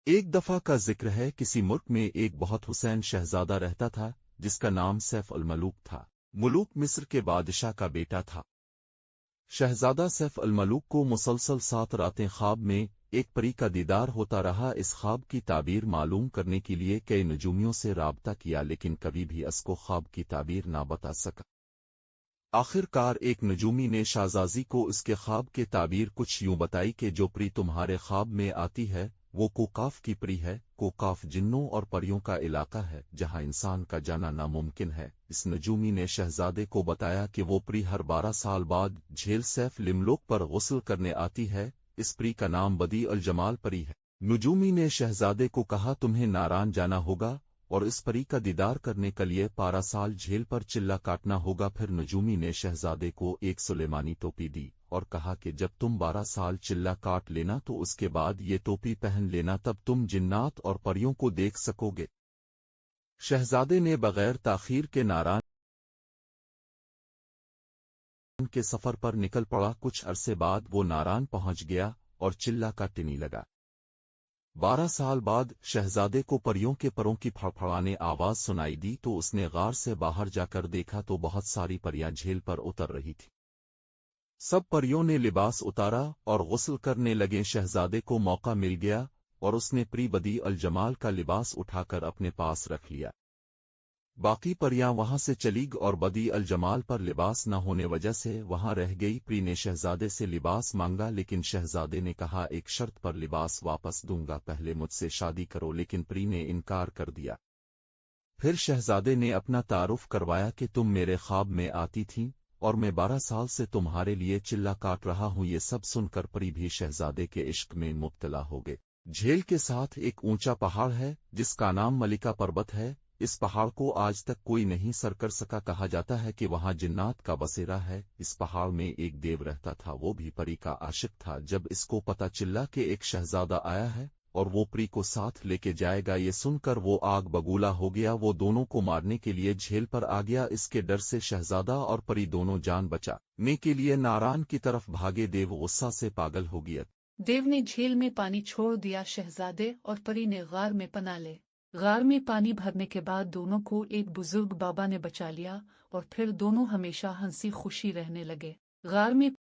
ایک دفعہ کا ذکر ہے، کسی ملک میں ایک بہت حسین شہزادہ رہتا تھا جس کا نام سیف الملوک تھا۔ ملوک مصر کے بادشاہ کا بیٹا تھا۔ شہزادہ سیف الملوک کو مسلسل 7 راتیں خواب میں ایک پری کا دیدار ہوتا رہا۔ اس خواب کی تعبیر معلوم کرنے کے لیے کئی نجومیوں سے رابطہ کیا، لیکن کبھی بھی اس کو خواب کی تعبیر نہ بتا سکا۔ آخر کار ایک نجومی نے شہزادی کو اس کے خواب کے تعبیر کچھ یوں بتائی کہ جو پری تمہارے خواب میں آتی ہے وہ کوکاف کی پری ہے۔ کوکاف جنوں اور پریوں کا علاقہ ہے جہاں انسان کا جانا ناممکن ہے۔ اس نجومی نے شہزادے کو بتایا کہ وہ پری ہر 12 سال بعد جھیل سیف الملوک پر غسل کرنے آتی ہے۔ اس پری کا نام بدیع الجمال پری ہے۔ نجومی نے شہزادے کو کہا تمہیں ناران جانا ہوگا اور اس پری کا دیدار کرنے کے لیے 12 سال جھیل پر چلہ کاٹنا ہوگا۔ پھر نجومی نے شہزادے کو ایک سلیمانی ٹوپی دی اور کہا کہ جب تم 12 سال چلہ کاٹ لینا تو اس کے بعد یہ ٹوپی پہن لینا، تب تم جنات اور پریوں کو دیکھ سکو گے۔ شہزادے نے بغیر تاخیر کے ناران کے سفر پر نکل پڑا۔ کچھ عرصے بعد وہ ناران پہنچ گیا اور چلہ کاٹنے لگا۔ 12 سال بعد شہزادے کو پریوں کے پروں کی پھڑپھڑانے آواز سنائی دی تو اس نے غار سے باہر جا کر دیکھا تو بہت ساری پریاں جھیل پر اتر رہی تھیں۔ سب پریوں نے لباس اتارا اور غسل کرنے لگے۔ شہزادے کو موقع مل گیا اور اس نے پری بدیع الجمال کا لباس اٹھا کر اپنے پاس رکھ لیا۔ باقی پریاں وہاں سے چلی گئیں اور بدیع الجمال پر لباس نہ ہونے وجہ سے وہاں رہ گئی۔ پری نے شہزادے سے لباس مانگا لیکن شہزادے نے کہا ایک شرط پر لباس واپس دوں گا، پہلے مجھ سے شادی کرو، لیکن پری نے انکار کر دیا۔ پھر شہزادے نے اپنا تعارف کروایا کہ تم میرے خواب میں آتی تھیں اور میں 12 سال سے تمہارے لیے چلہ کاٹ رہا ہوں۔ یہ سب سن کر پری بھی شہزادے کے عشق میں مبتلا ہو گئے۔ جھیل کے ساتھ ایک اونچا پہاڑ ہے جس کا نام ملکہ پربت ہے۔ اس پہاڑ کو آج تک کوئی نہیں سر کر سکا۔ کہا جاتا ہے کہ وہاں جنات کا بسیرا ہے۔ اس پہاڑ میں ایک دیو رہتا تھا، وہ بھی پری کا عاشق تھا۔ جب اس کو پتہ چلا کہ ایک شہزادہ آیا ہے اور وہ پری کو ساتھ لے کے جائے گا، یہ سن کر وہ آگ بگولا ہو گیا۔ وہ دونوں کو مارنے کے لیے جھیل پر آ گیا۔ اس کے ڈر سے شہزادہ اور پری دونوں جان بچانے کے لیے ناران کی طرف بھاگے۔ دیو غصہ سے پاگل ہو گیا۔ دیو نے جھیل میں پانی چھوڑ دیا۔ شہزادے اور پری نے غار میں پناہ لے۔ غار میں پانی بھرنے کے بعد دونوں کو ایک بزرگ بابا نے بچا لیا اور پھر دونوں ہمیشہ ہنسی خوشی رہنے لگے۔ غار میں